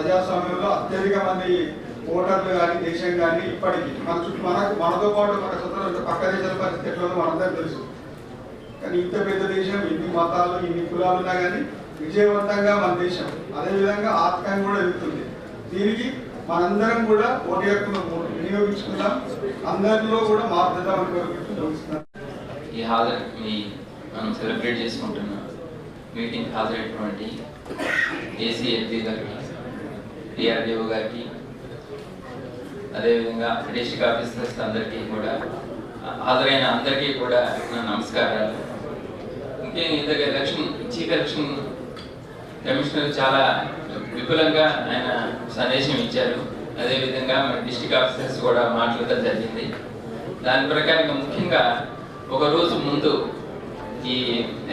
ప్రజాస్వామ్యంలో అత్యధిక మంది ఓటర్లు కానీ దేశం కానీ ఇప్పటికీ మన చుట్టూ మనతో పాటు మన స్వతంత్ర పక్క దేశాల పరిస్థితి ఎట్లా మనందరూ తెలుసు. కానీ ఇంత పెద్ద దేశం, ఇన్ని మతాలు, ఇన్ని కులాలు ఉన్నా కానీ విజయవంతంగా మన దేశం అదేవిధంగా ఆర్థికంగా కూడా ఎదుగుతుంది. దీనికి మనందరం కూడా ఓటు హక్కును వినియోగించుకుందాం, అందరిలో కూడా మార్పుదామని కోరుకుంటున్నాం. మనం సెలబ్రేట్ చేసుకుంటున్న మీటింగ్ హాజరైనటువంటి ఏసీఎల్పీ గారికి, డిఆర్డిఓ గారికి, అదేవిధంగా డిస్ట్రిక్ట్ ఆఫీసర్స్ అందరికీ కూడా, హాజరైన అందరికీ కూడా నా నమస్కారాలు. ముఖ్యంగా ఇంతగా చీఫ్ ఎలక్షన్ కమిషనర్ చాలా విపులంగా ఆయన సందేశం ఇచ్చారు. అదేవిధంగా మన డిస్ట్రిక్ట్ ఆఫీసర్స్ కూడా మాట్లాడటం జరిగింది. దాని ప్రకారంగా ముఖ్యంగా ఒక రోజు ముందు ఈ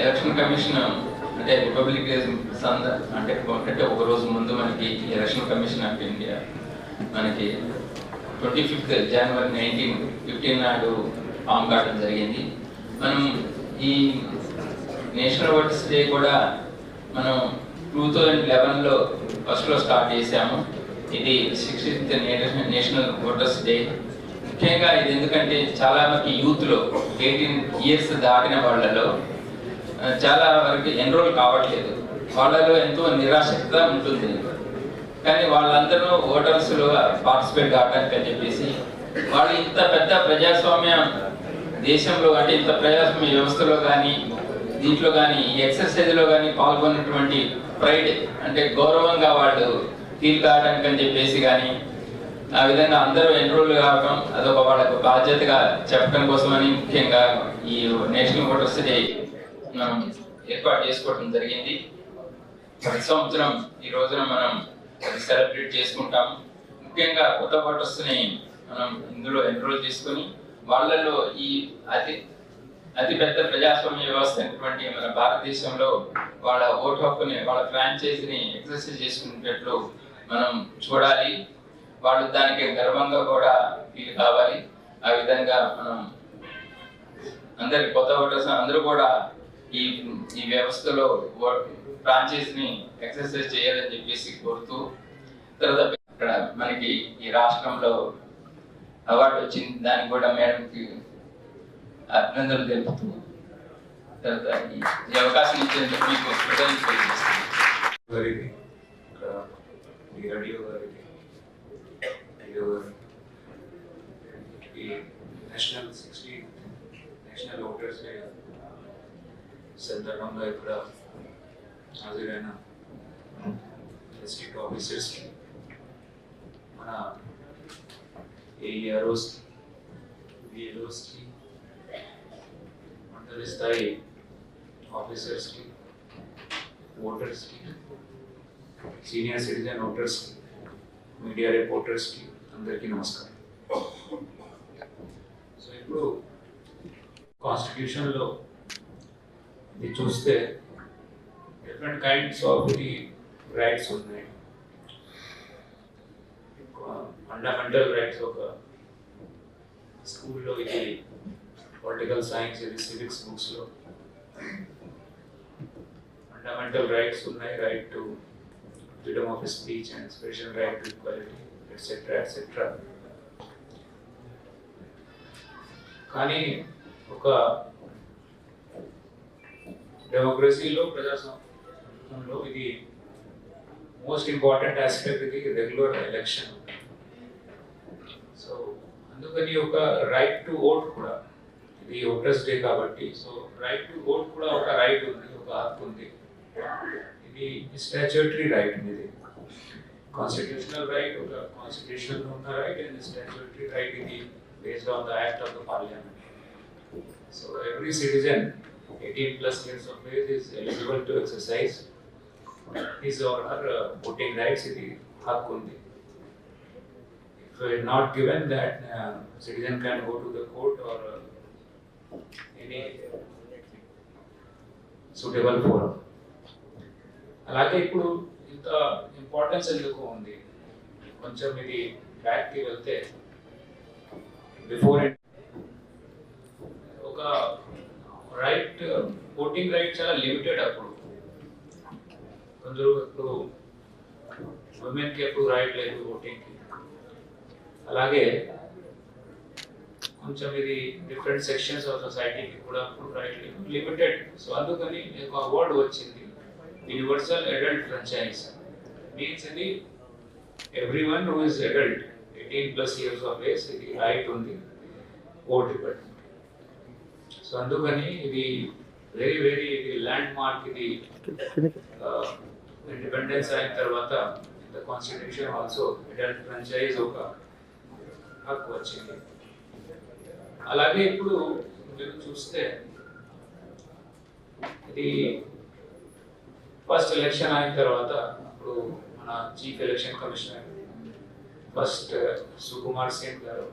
ఎలక్షన్ కమిషన్ అంటే రిపబ్లిక్ డే అంటే ఒక రోజు ముందు మనకి ఎలక్షన్ కమిషన్ ఆఫ్ ఇండియా మనకి 25th జనవరి 1915 నాడు ఫామ్ కావడం జరిగింది. మనం ఈ నేషనల్ ఓటర్స్ డే కూడా మనం 2011లో ఫస్ట్లో స్టార్ట్ చేసాము. ఇది 60th నేషనల్ ఓటర్స్ డే. ముఖ్యంగా ఇది ఎందుకంటే చాలా వరకు యూత్లో 18 years దాటిన వాళ్ళలో చాలా వరకు ఎన్రోల్ కావట్లేదు. వాళ్ళలో ఎంతో నిరాశక్త ఉంటుంది. కానీ వాళ్ళందరూ ఓటర్స్లో పార్టిసిపేట్ కావడానికి అని చెప్పేసి వాళ్ళు ఇంత పెద్ద ప్రజాస్వామ్య దేశంలో అంటే ఇంత ప్రజాస్వామ్య వ్యవస్థలో కానీ దీంట్లో కానీ ఈ ఎక్సర్సైజ్లో కానీ పాల్గొన్నటువంటి ప్రైడ్ అంటే గౌరవంగా వాళ్ళు ఫీల్ కావడానికి అని చెప్పేసి కానీ ఆ విధంగా అందరూ ఎన్రోల్ కావడం అదొక వాళ్ళకు బాధ్యతగా చెప్పడం కోసమని ముఖ్యంగా ఈ నేషనల్ ఓటర్స్ డే మనం ఏర్పాటు చేసుకోవడం జరిగింది. ప్రతి సంవత్సరం ఈ రోజున మనం సెలబ్రేట్ చేసుకుంటాం. ముఖ్యంగా కొత్త ఓటర్స్ని మనం ఇందులో ఎన్రోల్ చేసుకొని వాళ్ళల్లో ఈ అతి పెద్ద ప్రజాస్వామ్య వ్యవస్థ అయినటువంటి మన భారతదేశంలో వాళ్ళ ఓటు హక్కుని వాళ్ళ ఫ్రాంచైజీని ఎక్సర్సైజ్ చేసుకునేటట్లు మనం చూడాలి. వాళ్ళు దానికి గర్వంగా కూడా ఫీల్ కావాలి. ఆ విధంగా మనం అందరి కొత్త ఓటర్స్ అందరూ కూడా ఈ వ్యవస్థలో ఫ్రాంచైజీని ఎక్సర్సైజ్ చేయాలని చెప్పేసి కోరుతూ, తర్వాత ఇక్కడ మనకి ఈ రాష్ట్రంలో అవార్డు వచ్చింది, దానికి కూడా మేడంకి అభినందనలు తెలుపుతూ తర్వాత ఈ అవకాశం ఇచ్చేందుకు మీకు నేషనల్ ఓటర్స్ డే సందర్భంగా ఇక్కడ హాజరైన డిస్ట్రిక్ట్ ఆఫీసర్స్, మన ఏఆర్ఓస్, విఎల్ఓస్కి, మండలి స్థాయి ఆఫీసర్స్కి, ఓటర్స్కి, సీనియర్ సిటిజన్ ఓటర్స్కి, మీడియా రిపోర్టర్స్కి అందరికీ నమస్కారం. సో ఇప్పుడు కాన్స్టిట్యూషన్లో ఇది చూస్తే different kinds of the rights ఉన్నాయి. ఫండమెంటల్ రైట్స్ ఒక స్కూల్లో, ఇది పొలిటికల్ సైన్స్, ఇది సివిక్స్ బుక్స్లో ఫండమెంటల్ రైట్స్ ఉన్నాయి. Right to freedom of speech and special right to equality etcetera etcetera. కానీ ఒక డెమోక్రసీలో, ప్రజాస్వామ్యంలో ఇది మోస్ట్ ఇంపార్టెంట్ ఆస్పెక్ట్, ఇది రెగ్యులర్ ఎలక్షన్. సో అందుకని ఒక రైట్ టు ఓట్ కూడా, ఇది ఓటర్స్ డే కాబట్టి, సో రైట్ టు ఓట్ కూడా ఒక రైట్ ఉంది, ఒక హక్కు ఉంది. ఇది స్టాచ్యూటరీ రైట్, ఇది కాన్స్టిట్యూషనల్ రైట్, ఒక కాన్స్టిట్యూషన్ ఉన్న రైట్, అండ్ స్టాచ్యూటరీ రైట్ ఇది based on the act of the parliament. So every citizen 18+ years of age is eligible to exercise his or her voting rights. Idi hak undi. If not given that, citizen can go to the court or any suitable forum. అలాగే ఇప్పుడు ఇంత importance ఎందుకు ఉంది, కొంచెం ఇది బ్యాక్కి వెళ్తే, before ఒక రైట్, ఓటింగ్ రైట్ చాలా లిమిటెడ్. అప్పుడు కొందరు ఇప్పుడు ఉమెన్కి ఎప్పుడు రైట్ లేదు ఓటింగ్కి. అలాగే కొంచెం ఇది డిఫరెంట్ సెక్షన్స్ ఆఫ్ సొసైటీకి కూడా రైట్ లేదు, లిమిటెడ్. సో అందుకని ఒక అవార్డు వచ్చింది, యూనివర్సల్ అడల్ట్ ఫ్రాంచైజ్. మీన్స్ ఇది everyone who is adult 18+ years of age ఇది రైట్ ఉంది ఓటు ఇవ్వడం. సో అందుకని ఇది వెరీ వెరీ ఇది ల్యాండ్ మార్క్. ఇది ఇండిపెండెన్స్ అయిన తర్వాత the constitution also adult franchise ఒక హక్కు వచ్చింది. అలాగే ఇప్పుడు మీరు చూస్తే ఇది ఫస్ట్ ఎలక్షన్ అయిన తర్వాత ఇప్పుడు మన chief election commissioner first Sukumar Sen గారు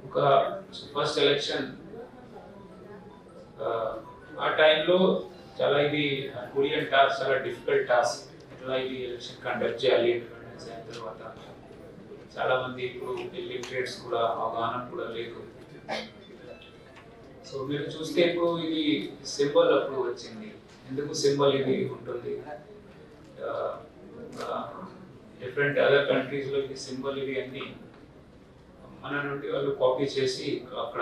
ఒక ఫస్ట్ ఎలక్షన్ ఆ టైంలో చాలా ఇది హర్కులియన్ టాస్క్, చాలా డిఫికల్ట్ టాస్క్. ఎట్లా ఇది ఎలక్షన్ కండక్ట్ చేయాలి ఇండిపెండెన్స్ అయిన తర్వాత. చాలా మంది ఇప్పుడు ఇల్లిటరేట్స్ కూడా అవగాహన కూడా లేదు. సో మీరు చూస్తే ఇప్పుడు ఇది సింబల్ అప్పుడు వచ్చింది. ఎందుకు సింబల్ ఇది ఉంటుంది? డిఫరెంట్ అదర్ కంట్రీస్లో ఇది సింబల్ ఇది అన్ని మన నుండి వాళ్ళు కాపీ చేసి అక్కడ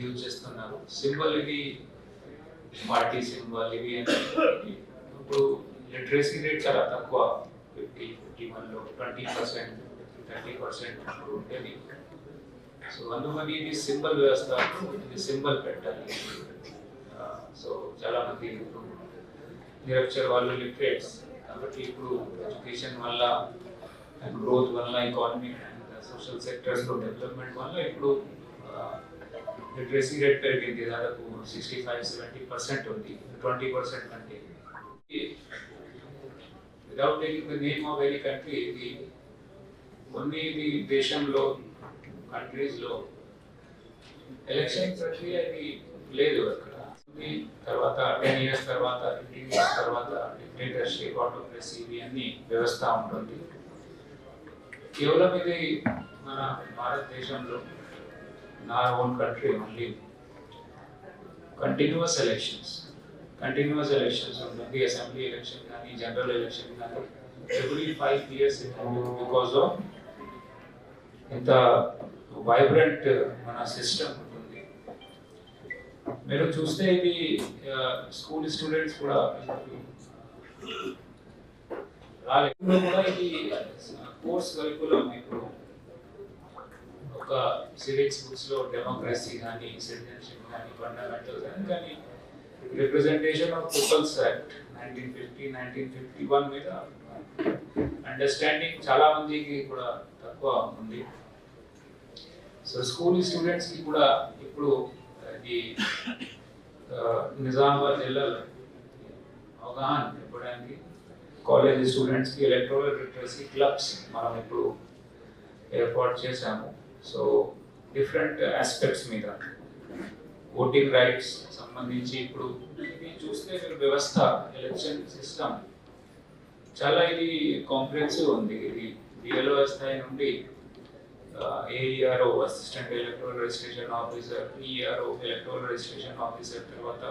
యూజ్ చేస్తున్నారు. సింబల్ ఇది పార్టీ సింబల్ ఇవి అని. ఇప్పుడు లిటరసీ రేట్ చాలా తక్కువ, 50-51లో 20%, 30% ఉండేది. సో అందుకని ఇది సింబల్ వ్యవస్థ, ఇది సింబల్ పెట్టాలి. సో చాలా మంది నిరక్షర వాళ్ళు లిటరేట్స్ కాబట్టి ఇప్పుడు ఎడ్యుకేషన్ వల్ల అండ్ గ్రోత్ వల్ల, ఎకానమిక్ అండ్ సోషల్ సెక్టర్స్లో డెవలప్మెంట్ వల్ల ఇప్పుడు లిటరసీ రేట్ పెరిగింది. దాదాపు 65-70% ఉంది, 20% కంటే. Without taking the name of any country, ఇది కొన్ని ఇది దేశంలో కంట్రీస్లో ఎలక్షన్ ప్రక్రియ ఇది లేదు అక్కడ. తర్వాత 10 years తర్వాత 15 years తర్వాత డిక్టేటర్షిప్, ఆటోక్రసీ ఇవి అన్ని వ్యవస్థ ఉంటుంది. కేవలం ఇది మన భారతదేశంలో నా own country only continuous elections ఉంటుంది. అసెంబ్లీ ఎలక్షన్ కానీ జనరల్ ఎలక్షన్ కానీ ఎవ్రీ 5 years బికాస్ ఆఫ్ ఇంత వైబ్రెంట్ మన సిస్టమ్ ఉంటుంది. మీరు చూస్తే ఇది స్కూల్ స్టూడెంట్స్ కూడా రాలేదు కూడా ఇది కోర్స్ కరికులం. ఇప్పుడు ఒక సివిక్స్ బుక్స్ లో డెమోక్రసీ కానీ, సిటిజన్షిప్ కానీ, ఫండమెంటల్స్ కానీ రిప్రజెంటేషన్ ఆఫ్ పీపుల్స్ యాక్ట్ 1950-1951 మీద అండర్స్టాండింగ్ చాలా మందికి కూడా తక్కువ ఉంది. సో స్కూల్ స్టూడెంట్స్ కి కూడా ఇప్పుడు ఈ నిజామాబాద్ జిల్లాలో అవగాహన ఇవ్వడానికి కాలేజ్ స్టూడెంట్స్ కి ఎలక్టోరల్ లిటరసీ క్లబ్స్ మనం ఇప్పుడు ఏర్పాటు చేశాము. సో డిఫరెంట్ ఆస్పెక్ట్స్ మీద ఓటింగ్ రైట్స్ సంబంధించి ఇప్పుడు ఇది చూస్తే మీరు వ్యవస్థ ఎలక్షన్ సిస్టమ్ చాలా ఇది కాంప్రిహెన్సివ్ ఉంది. ఇది బిఎల్ఓ స్థాయి నుండి AERO assistant electoral registration officer, ERO electoral registration officer, తర్వాత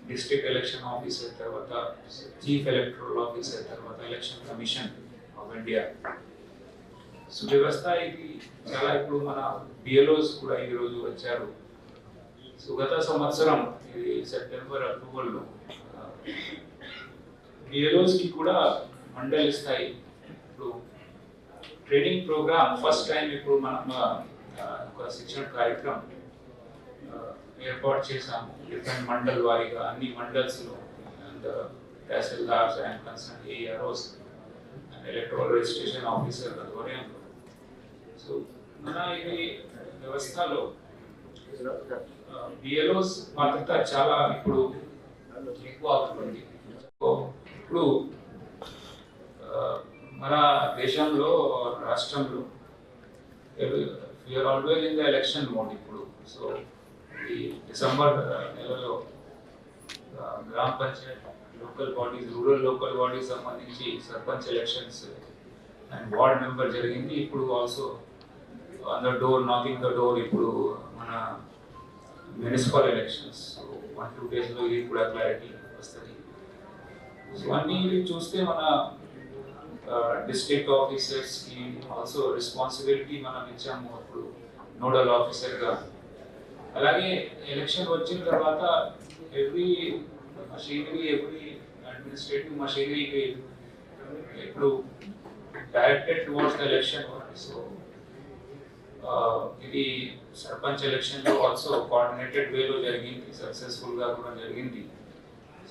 డిస్ట్రిక్ట్ ఎలక్షన్ ఆఫీసర్, తర్వాత చీఫ్ ఎలక్టోరల్ ఆఫీసర్, తర్వాత election commission of India. So వ్యవస్థ ఇది చాలా ఇప్పుడు మన బిఎల్ఓస్ కూడా ఈరోజు వచ్చారు. సో గత సంవత్సరం ఇది సెప్టెంబర్, అక్టోబర్లో బిఎల్ఓస్కి కూడా మండలి స్థాయి ఇప్పుడు ట్రైనింగ్ ప్రోగ్రామ్ ఫస్ట్ టైం ఇప్పుడు మనం ఒక శిక్షణ కార్యక్రమం ఏర్పాటు చేశాము. డిఫరెంట్ మండల్ వారీగా అన్ని మండల్స్లో and tahsildars and concern AROs and electoral registration officer ఆధ్వర్యంలో. సో మన ఇది వ్యవస్థలో బిఎల్ఓస్ పాత్రత చాలా ఇప్పుడు ఎక్కువ అవుతుంది. ఇప్పుడు మన దేశంలో రాష్ట్రంలో we are always in the election mode ఇప్పుడు. సో ఈ డిసెంబర్ నెలలో గ్రామ panchayat, local bodies, rural local bodies సంబంధించి sarpanch elections and ward member జరిగింది. ఇప్పుడు also on the door, knocking the door ఇప్పుడు మన మున్సిపల్ ఎలక్షన్స్. 1-2 days ఇది కూడా క్లారిటీ వస్తుంది. సో అన్నీ చూస్తే మన డిస్ట్రిక్ట్ ఆఫీసర్స్కి ఆల్సో రెస్పాన్సిబిలిటీ మనం ఇచ్చాము అప్పుడు నోడల్ ఆఫీసర్గా. అలాగే ఎలక్షన్ వచ్చిన తర్వాత ఎవ్రీ అడ్మినిస్ట్రేటివ్ మషీనరీకి ఇప్పుడు directed towards the election. So ఇది సర్పంచ్ ఎలక్షన్లో ఆల్సో కోఆర్డినేటెడ్ వేలో జరిగింది, సక్సెస్ఫుల్గా కూడా జరిగింది.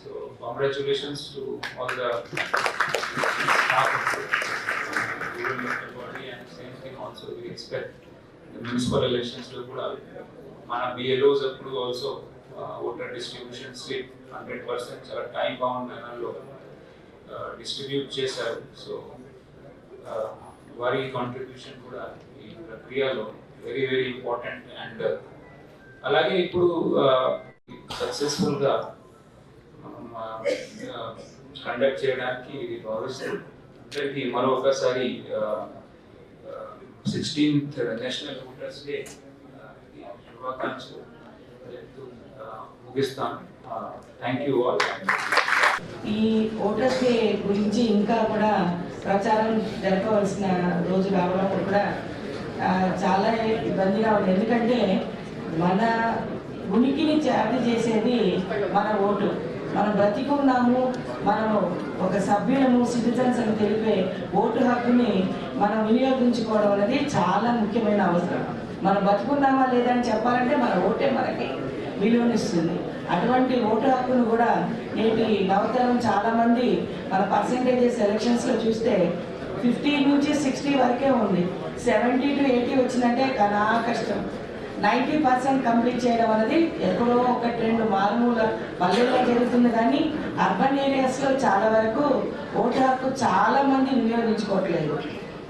So congratulations to all the staff of the local body, and same thing also we expect the municipal elections లో కూడా మన BLOs అప్పుడు ఆల్సో ఓటర్ డిస్ట్రిబ్యూషన్ స్లిప్ 100% చాలా టైం బౌండ్ మేనర్లో డిస్ట్రిబ్యూట్ చేశారు. సో వారి కాంట్రిబ్యూషన్ కూడా ఈ ప్రక్రియలో వెరీ వెరీ ఇంపార్టెంట్. అండ్ అలాగే ఇప్పుడు సక్సెస్ఫుల్గా కండక్ట్ చేయడానికి ఇది భావిస్తూ అందరికీ మరొకసారి 16th నేషనల్ ఓటర్స్ డే శుభాకాంక్షలు చెప్తూ ముగిస్తాను. Thank you all. ఈ ఓటర్స్ డే గురించి ఇంకా కూడా ప్రచారం జరపవలసిన రోజు రావడం కూడా చాలా ఇబ్బందిగా ఉంది. ఎందుకంటే మన ఉనికిని చాటి చేసేది మన ఓటు. మనం బ్రతికున్నాము, మనము ఒక సభ్యులము, సిటిజన్స్ అని తెలిపే ఓటు హక్కుని మనం వినియోగించుకోవడం అనేది చాలా ముఖ్యమైన అవసరం. మనం బతుకున్నామా లేదని చెప్పాలంటే మన ఓటే మనకి విలువనిస్తుంది. అటువంటి ఓటు హక్కును కూడా నేటి నవతరం చాలామంది మన పర్సెంటేజెస్ ఎలక్షన్స్లో చూస్తే 50 నుంచి 60 వరకే ఉంది. 70 to 80 వచ్చిందంటే చాలా కష్టం. 90% కంప్లీట్ చేయడం అనేది ఎక్కడో ఒకటి రెండు మారుమూల పల్లెల్లో జరుగుతుంది. కానీ అర్బన్ ఏరియాస్లో చాలా వరకు ఓటు హక్కు చాలామంది వినియోగించుకోవట్లేదు.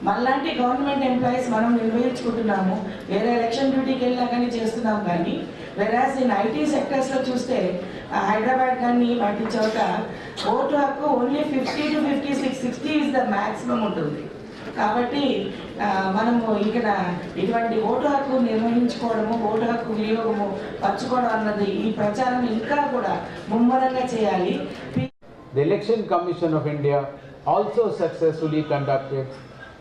మనలాంటి గవర్నమెంట్ ఎంప్లాయీస్ మనం నిర్వహించుకుంటున్నాము, వేరే ఎలక్షన్ డ్యూటీకి వెళ్ళినా కానీ చేస్తున్నాం. కానీ వెరాజ్ ఇన్ ఐటీ సెక్టర్స్లో చూస్తే హైదరాబాద్ కానీ వాటి చోట ఓటు హక్కు only 50 to 56, 60 is the maximum ఉంటుంది. కాబట్టి మనము ఇక్కడ ఇటువంటి ఓటు హక్కు నిర్వహించుకోవడము, ఓటు హక్కు వినియోగము పంచుకోవడం అన్నది ఈ ప్రచారం ఇంకా కూడా ముమ్మరంగా చేయాలి. The Election Commission of India also successfully conducted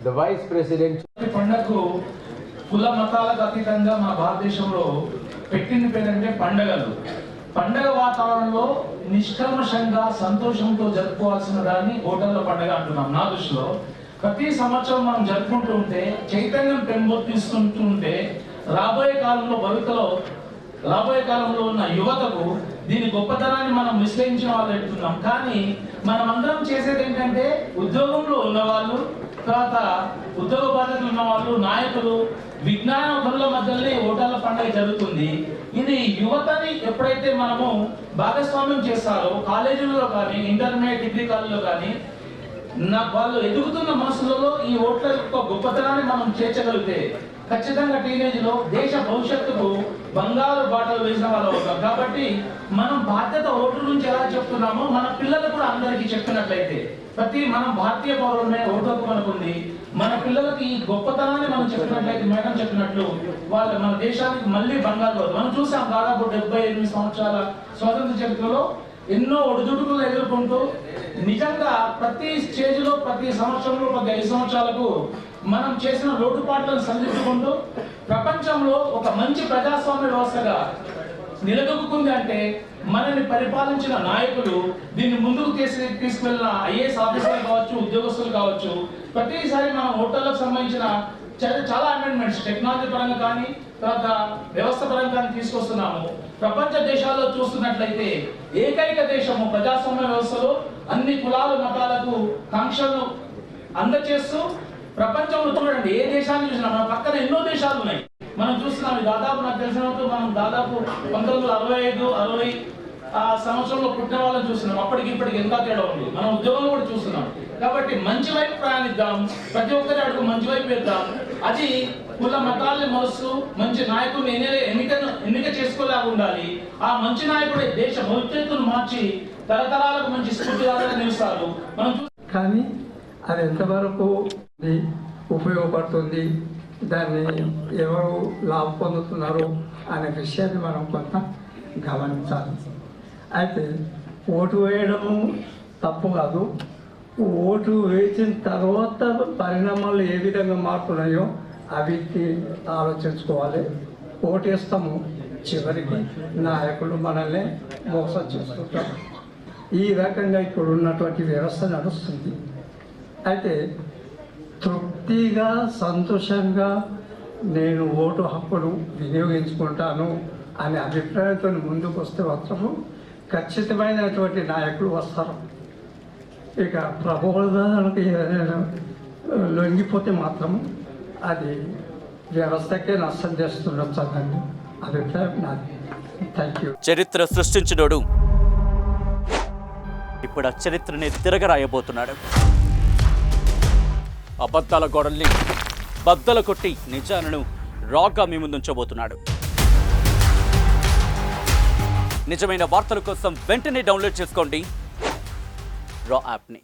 the Vice President. పండుగకు కుల మతాలకు అతీతంగా మన భారతదేశంలో పెట్టింది పేరంటే పండుగలు. పండుగ వాతావరణంలో నిష్కల్మషంగా సంతోషంతో జరుపుకోవాల్సిన దాన్ని ఓటర్ల పండుగ అంటున్నాం. నా దృష్టిలో ప్రతి సంవత్సరం మనం జరుపుకుంటూ ఉంటే, చైతన్యం పెంపొందిస్తుంటూ ఉంటే, రాబోయే కాలంలో ఉన్న యువతకు దీని గొప్పతనాన్ని మనం విశ్లేషించిన వాళ్ళు పెడుతున్నాం. కానీ మనం అందరం చేసేది ఏంటంటే, ఉద్యోగంలో ఉన్నవాళ్ళు, తర్వాత ఉద్యోగ బాధ్యతలు ఉన్న వాళ్ళు, నాయకులు, విజ్ఞానకుల మధ్యలోనే ఓటర్ల పండుగ జరుగుతుంది. ఇది యువతని ఎప్పుడైతే మనము భాగస్వామ్యం చేస్తారో, కాలేజీలలో కానీ ఇంటర్మీడియట్ డిగ్రీ కాలేజీలో కానీ వాళ్ళు ఎదుగుతున్న మనసులలో ఈ ఓట్ల యొక్క గొప్పతనాన్ని మనం చేర్చగలిగితే ఖచ్చితంగా టీనేజ్లో దేశ భవిష్యత్తుకు బంగారు బాటలు వేసిన వాళ్ళు అవుతాం. కాబట్టి మనం బాధ్యత ఓట్ల నుంచి ఎలా చెప్తున్నామో మన పిల్లలు కూడా అందరికీ చెప్పినట్లయితే, మనం భారతీయ పౌరులమే, ఓటు హక్కు మనకుంది, మన పిల్లలకి ఈ గొప్పతనాన్ని మనం చెప్పినట్లయితే, మేడం చెప్పినట్లు వాళ్ళు మన దేశానికి మళ్ళీ బంగారు అవుతుంది. మనం చూసాం దాదాపు 78 సంవత్సరాల స్వాతంత్ర చరిత్రలో ఎన్నో ఒడిదుడుకులు ఎదుర్కొంటూ నిజంగా ప్రతి స్టేజ్లో, ప్రతి సంవత్సరంలో, ప్రతి 5 సంవత్సరాలకు మనం చేసిన లోటుపాట్లను సరిదిద్దుకుంటూ ప్రపంచంలో ఒక మంచి ప్రజాస్వామ్య వ్యవస్థగా నిలదొక్కుంది. అంటే మనల్ని పరిపాలించిన నాయకులు దీన్ని ముందుకు తీసుకువెళ్ళిన IAS ఆఫీసర్లు కావచ్చు, ఉద్యోగస్తులు కావచ్చు, ప్రతిసారి మనం ఓటర్లకు సంబంధించిన చాలా అమెండ్మెంట్స్ టెక్నాలజీ పరంగా కానీ, తర్వాత వ్యవస్థ పరంగా కానీ తీసుకొస్తున్నాము. ప్రపంచ దేశాల్లో చూస్తున్నట్లయితే ఏకైక దేశము ప్రజాస్వామ్య వ్యవస్థలో అన్ని కులాలు, మతాలకు కాంక్షలను అందచేస్తూ ప్రపంచంలో చూడండి, ఏ దేశాన్ని చూసినా మన పక్కన ఎన్నో దేశాలు ఉన్నాయి. మనం చూస్తున్నాం. దాదాపు నాకు తెలిసినంత మనం దాదాపు 1965, 60 సంవత్సరంలో పుట్టిన వాళ్ళని చూస్తున్నాం. అప్పటికి ఇప్పటికి ఎంత తేడా ఉంది. మనం ఉద్యోగంలో కూడా చూస్తున్నాం. కాబట్టి మంచి వైపు ప్రయాణిద్దాం, ప్రతి ఒక్కరి అడుగు మంచి వైపు వేద్దాం. అది కుల మతాల్ని మరుస్తూ మంచి నాయకుడిని ఎన్నిక చేసుకోలేక ఉండాలి. ఆ మంచి నాయకుడే దేశ భవిష్యత్తును మార్చి తరతరాలకు మంచి స్ఫూర్తిదారుగా నిలుస్తారు. మనం కానీ అది ఎంతవరకు ఉపయోగపడుతుంది, దాన్ని ఎవరు లాభం పొందుతున్నారు అనే విషయాన్ని మనం కొంత గమనించాలి. అయితే ఓటు వేయడము తప్పు కాదు. ఓటు వేసిన తర్వాత పరిణామాలు ఏ విధంగా మారుతున్నాయో అవి ఆలోచించుకోవాలి. ఓటేస్తాము, చివరికి నాయకులు మనల్ని మోసం చేస్తుంటారు. ఈ రకంగా ఇప్పుడు ఉన్నటువంటి వ్యవస్థ నడుస్తుంది. అయితే తృప్తిగా సంతోషంగా నేను ఓటు హక్కును వినియోగించుకుంటాను అనే అభిప్రాయంతో ముందుకు వస్తే మాత్రము ఖచ్చితమైనటువంటి నాయకులు వస్తారు. ఇక ప్రబోధనకు ఏదైనా లొంగిపోతే మాత్రం అది వ్యవస్థకే నష్టం చేస్తుండొచ్చు అన్నది అభిప్రాయం నాది. Thank you. చరిత్ర సృష్టించినోడు ఇప్పుడు ఆ చరిత్రని తిరగరాయబోతున్నాడు. అబద్ధాల గోడల్ని బద్దలు కొట్టి నిజాలను రాగా మీ ముందుంచబోతున్నాడు. నిజమైన వార్తల కోసం వెంటనే డౌన్లోడ్ చేసుకోండి రా యాప్ని.